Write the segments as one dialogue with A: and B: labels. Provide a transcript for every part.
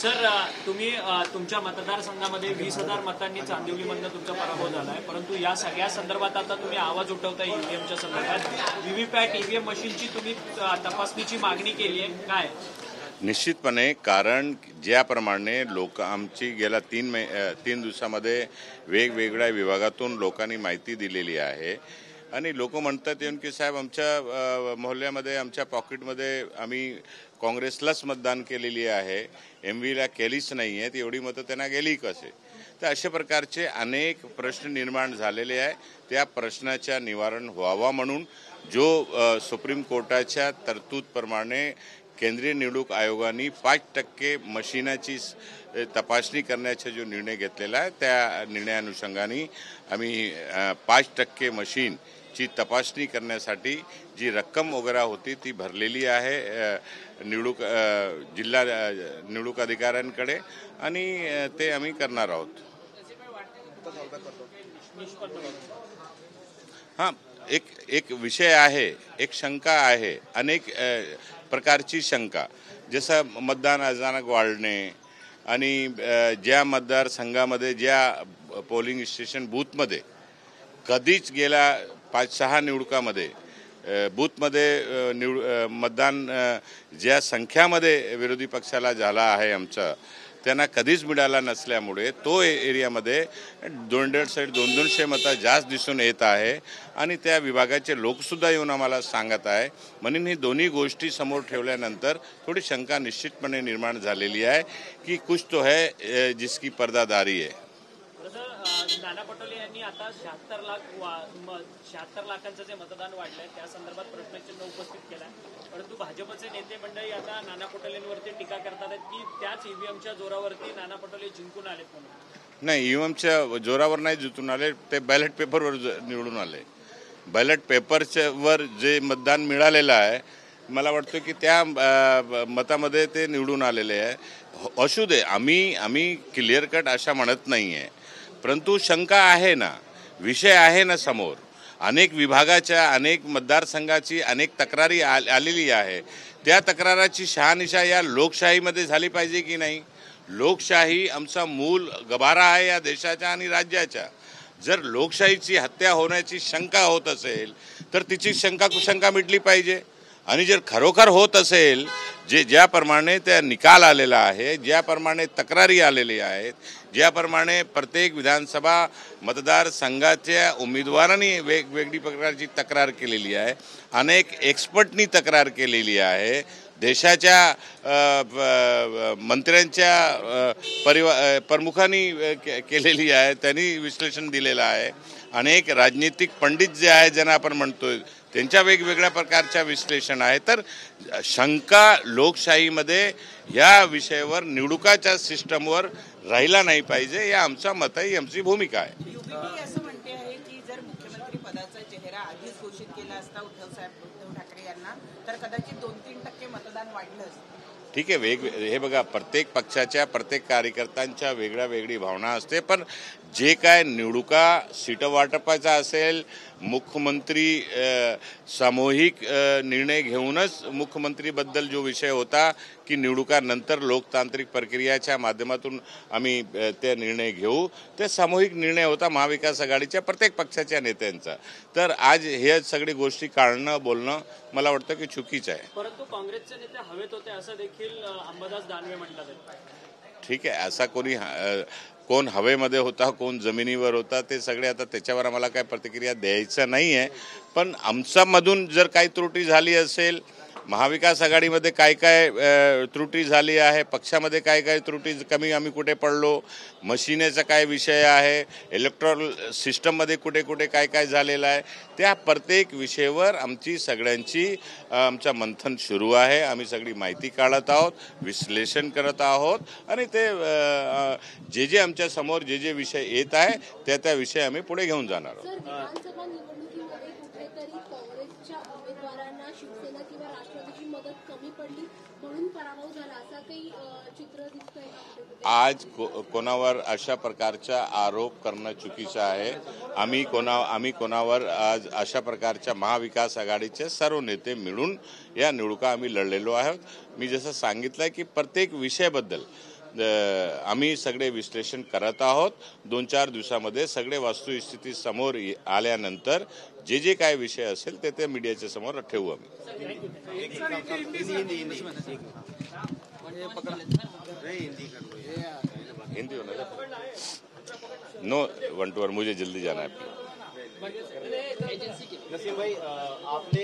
A: Sir तुम्ही तुमच्या मतदारसंघामध्ये 20,000 मतांनी चांदिवलीमधनं तुमचा पराभव झाला आहे, परंतु या सगळ्या संदर्भात आता तुम्ही आवाज उठवता ईव्हीएमच्या संदर्भात. व्हीव्हीपॅट ईव्हीएम मशीनची तुम्ही तपासणीची मागणी केली आहे, काय?
B: निश्चितपणे, कारण ज्याप्रमाणे लोक आमची गेल्या 3 दिवसामध्ये वेगवेगळ्या विभागातून लोकांनी माहिती दिलेली आहे आणि लोक म्हणतात येऊन की साहेब आमच्या मोहल्ल्यामध्ये आमच्या पॉकेटमध्ये आम्ही काँग्रेसलाच मतदान केलेली आहे, MVला केलीच नाही आहेत, एवढी मतं त्यांना गेली कसे. तर अशा प्रकारचे अनेक प्रश्न निर्माण झालेले आहे. त्या प्रश्नाच्या निवारण व्हावा म्हणून जो सुप्रीम कोर्टाच्या तरतूदप्रमाणे केंद्रीय निवडणूक आयोगाने 5% मशीनाची तपासणी करण्याचा जो निर्णय घेतलेला आहे, त्या निर्णयानुषंगाने आम्ही 5% मशीनची तपासणी करण्यासाठी जी रक्कम वगैरे होती ती भरलेली आहे जिल्हा निवडणूक अधिकाऱ्यांकडे आणि ते आम्ही करणार आहोत. हां, एक विषय आहे, एक शंका आहे, अनेक प्रकारची शंका, जसं मतदान अचानक वाढणे आणि ज्या मतदारसंघामध्ये ज्या पोलिंग स्टेशन बूथमध्ये कधीच गेल्या 5-6 निवडणुकामध्ये बूथमध्ये मतदान ज्या संख्यामध्ये विरोधी पक्षाला झाला आहे आमचा, त्यांना कधीच मिळाला नसल्यामुळे तो एरियामध्ये 250-200 मतं जास्त दिसून येत आहे आणि त्या विभागाचे लोकसुद्धा येऊन आम्हाला सांगत आहे. म्हणून ही दोन्ही गोष्टी समोर ठेवल्यानंतर थोडी शंका निश्चितपणे निर्माण झालेली आहे की कुछ तो है जिसकी पर्दादारी आहे.
A: नाना पटोले यांनी आता 76 लाखांचं जे मतदान वाढलंय त्या संदर्भात प्रश्नचिन्ह उपस्थित केलाय, परंतु भाजपचे नेते मंडळी आता नाना पटोलेंवरती टीका करतात की त्याच ईव्हीएमच्या जोरावरती नाना पटोले जिंकून आलेत म्हणून.
B: नाही, ईव्हीएमच्या जोरावर नाही जिंकून आले, ते बॅलेट पेपरवर निवडून आले. बॅलेट पेपरवर जे मतदान मिळालेलं आहे, मला वाटतं की त्या मतामध्ये ते निवडून आलेले आहे. असू दे, आम्ही क्लिअर कट अशा म्हणत नाही आहे, परंतु शंका आहे ना, विषय आहे ना समोर. अनेक विभागाच्या, अनेक मतदारसंघाची अनेक तक्रारी आलेली आहे. त्या तक्राराची शहानिशा या लोकशाहीमध्ये झाली पाहिजे की नाही. लोकशाही आमचा मूल गभारा आहे या देशाच्या आणि राज्याच्या. जर लोकशाहीची हत्या होण्याची शंका होत असेल तर तिची शंका मिटली पाहिजे. आणि जर खरोखर होत असेल, ज्याप्रमाणे त्या निकाल आलेला आहे, ज्याप्रमाणे तक्रारी आलेल्या आहेत, ज्याप्रमाणे प्रत्येक विधानसभा मतदारसंघाच्या उमेदवारांनी वेगवेगळी प्रकारची तक्रार केलेली आहे, अनेक एक्सपर्टनी तक्रार केलेली आहे, देशाच्या मंत्र्यांच्या प्रमुखांनी केलेली आहे, त्यांनी विश्लेषण दिलेलं आहे, अनेक राजनीतिक पंडित जे आहेत ज्यांना आपण म्हणतोय त्यांच्या वेगवेगळ्या प्रकारच्या विश्लेषण आहे. तर शंका लोकशाहीमध्ये या विषयावर, निवडणुकाच्या सिस्टमवर राहिला नाही पाहिजे, हे आमचं मत आहे, आमची भूमिका आहे.
C: असं म्हणते आहे की जर मुख्यमंत्री पदाचा चेहरा आधीच घोषित केला असता उद्धव ठाकरे यांना, तर कदाचित 2-3% मतदान वाढलं असतं.
B: ठीक आहे, हे बघा, प्रत्येक पक्षाच्या, प्रत्येक कार्यकर्त्यांच्या वेगळी भावना असते, पण जे काय निवडणुका सीट वाटपाचा असेल, मुख्यमंत्री सामूहिक निर्णय घेऊनच मुख्यमंत्रीबद्दल जो विषय होता की निवडणुकानंतर लोकतांत्रिक प्रक्रियेच्या माध्यमातून आम्ही ते निर्णय घेऊ, ते सामूहिक निर्णय होता महाविकास आघाडीच्या प्रत्येक पक्षाच्या नेत्यांचा. तर आज हे सगळी गोष्टी काढणं, बोलणं मला वाटतं की चुकीचं आहे.
A: परंतु काँग्रेसचे नेते हवेत होते असं देखील अंबादास दानवे म्हणतात.
B: ठीक आहे, असा कोण हवेमध्ये होता, कोण जमिनीवर होता, ते सगळे आता त्याच्यावर आम्हाला काय प्रतिक्रिया द्यायचं नाही आहे. पण आमच्यामधून जर काही त्रुटी झाली असेल, महाविकास आघाडीमध्ये काय त्रुटी झाली आहे, पक्षामध्ये काय त्रुटी कमी आम्ही कुठे पडलो, मशिनेचा काय विषय आहे, इलेक्ट्रॉल सिस्टममध्ये कुठे काय झालेलं आहे, त्या प्रत्येक विषयावर आमची सगळ्यांची आमचा मंथन सुरू आहे. आम्ही सगळी माहिती काढत आहोत, विश्लेषण करत आहोत आणि ते जे आमच्या समोर जे विषय येत आहे त्या विषय आम्ही पुढे घेऊन जाणार आहोत. आज कोणावर अशा प्रकारचा आरोप करणं चुकीचं आहे. आम्ही कोणावर आज अशा प्रकारच्या महाविकास आघाडीचे सर्व नेते मिळून या निवडणुका आम्ही लढलेलो आहोत. मी जसं सांगितलं की प्रत्येक विषयाबद्दल आम्ही सगळे विश्लेषण करत आहोत. 2-4 दिवसामध्ये सगळे वस्तुस्थिती समोर आल्यानंतर जे जे काय विषय असेल ते मीडियाच्या समोर ठेवू आम्ही. हिंदी होना नो 1 to 1 मुझे जल्दी जाना है.
D: नसीम भाई, आपने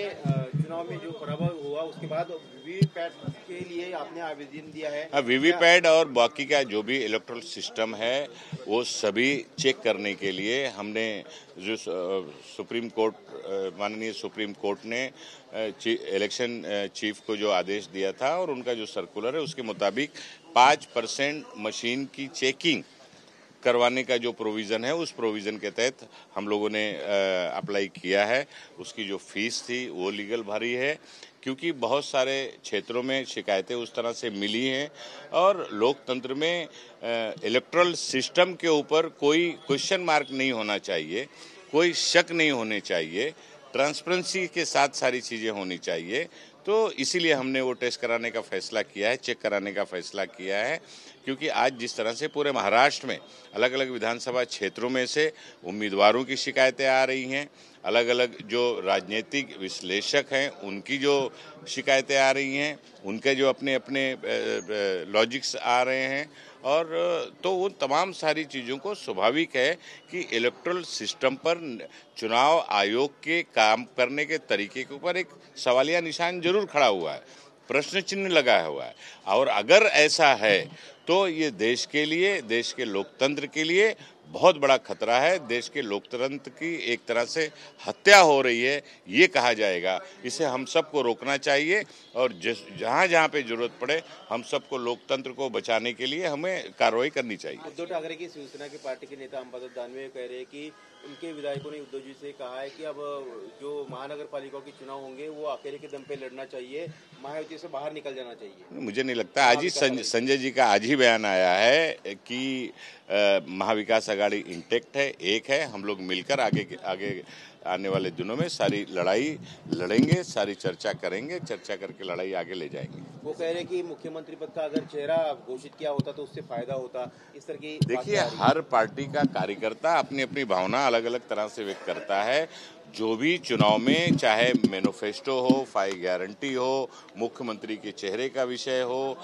D: चुनाव में जो पराभव हुआ उसके बाद वीवीपैट के लिए आपने आवेदन दिया है.
B: वीवीपैट और बाकी का जो भी इलेक्ट्रल सिस्टम है वो सभी चेक करने के लिए हमने जो सुप्रीम कोर्ट माननीय सुप्रीम कोर्ट ने इलेक्शन चीफ को जो आदेश दिया था और उनका जो सर्कुलर है उसके मुताबिक 5% मशीन की चेकिंग करवाने का जो प्रोविज़न है उस प्रोविज़न के तहत हम लोगों ने अप्लाई किया है. उसकी जो फीस थी वो लीगल भरी है, क्योंकि बहुत सारे क्षेत्रों में शिकायतें उस तरह से मिली हैं और लोकतंत्र में इलेक्ट्रल सिस्टम के ऊपर कोई क्वेश्चन मार्क नहीं होना चाहिए, कोई शक नहीं होने चाहिए, ट्रांसपेरेंसी के साथ सारी चीज़ें होनी चाहिए. तो इसीलिए हमने वो टेस्ट कराने का फैसला किया है, चेक कराने का फैसला किया है, क्योंकि आज जिस तरह से पूरे महाराष्ट्र में अलग अलग विधानसभा क्षेत्रों में से उम्मीदवारों की शिकायतें आ रही हैं, अलग अलग जो राजनीतिक विश्लेषक हैं उनकी जो शिकायतें आ रही हैं, उनके जो अपने अपने लॉजिक्स आ रहे हैं, और तो उन तमाम सारी चीज़ों को स्वाभाविक है कि इलेक्ट्रल सिस्टम पर चुनाव आयोग के काम करने के तरीके के ऊपर एक सवालिया निशान जरूर खड़ा हुआ है, प्रश्न चिन्ह लगा हुआ है. और अगर ऐसा है तो ये देश के लिए, देश के लोकतंत्र के लिए बहुत बड़ा खतरा है. देश के लोकतंत्र की एक तरह से हत्या हो रही है ये कहा जाएगा. इसे हम सबको रोकना चाहिए और जहाँ जहाँ पे जरूरत पड़े हम सबको लोकतंत्र को बचाने के लिए हमें कार्रवाई करनी चाहिए.
D: उद्धव ठाकरे की शिवसेना की पार्टी के नेता अंबादास दानवे कह रहे हैं कि उनके विधायकों ने उद्धव जी से कहा है कि अब जो महानगर पालिकाओं के चुनाव होंगे वो अकेले के दम पे लड़ना चाहिए, महायुति से बाहर निकल जाना चाहिए.
B: मुझे नहीं लगता. आज ही संजय जी का आज ही बयान आया है कि महाविकास आघाड़ी इंटेक्ट है, एक है. हम लोग मिलकर आगे आने वाले दिनों में सारी लड़ाई लड़ेंगे, सारी चर्चा करेंगे, चर्चा करके लड़ाई आगे ले जाएंगे.
D: वो कह रहे हैं कि मुख्यमंत्री पद का अगर चेहरा घोषित किया होता तो उससे फायदा होता. इस तरह की
B: देखिए, हर पार्टी का कार्यकर्ता अपनी अपनी भावना अलग अलग तरह से व्यक्त करता है. जो भी चुनाव में चाहे मैनिफेस्टो हो, 5 गारंटी हो, मुख्यमंत्री के चेहरे का विषय हो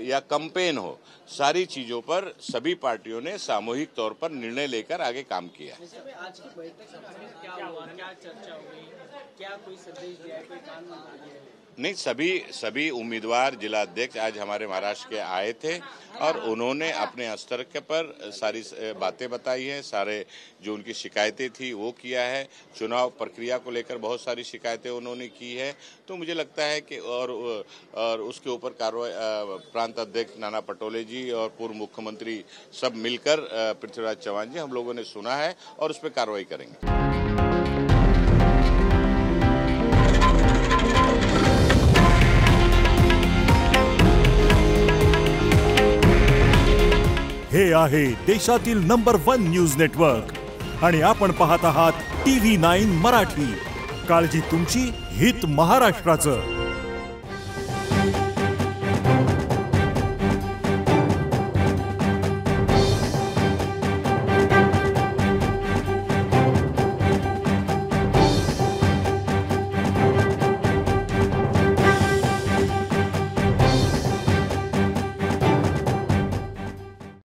B: या कैंपेन हो, सारी चीजों पर सभी पार्टियों ने सामूहिक तौर पर निर्णय लेकर आगे काम किया.
E: आज की बैठक में क्या हुआ, क्या चर्चा हुई, क्या कोई संदेश दिया है, कोई कानून
B: नहीं, सभी उम्मीदवार जिला अध्यक्ष आज हमारे महाराष्ट्र के आए थे और उन्होंने अपने स्तर के पर सारी बातें बताई हैं, सारे जो उनकी शिकायतें थी वो किया है. चुनाव प्रक्रिया को लेकर बहुत सारी शिकायतें उन्होंने की है. तो मुझे लगता है कि और उसके ऊपर कार्रवाई प्रांत अध्यक्ष नाना पटोले जी और पूर्व मुख्यमंत्री सब मिलकर पृथ्वीराज चौहान जी हम लोगों ने सुना है और उस पर कार्रवाई करेंगे.
F: हे आहे देशातील नंबर 1 न्यूज नेटवर्क आणि आपण पाहत आहात TV9 मराठी. काळजी तुमची, हित महाराष्ट्राचं.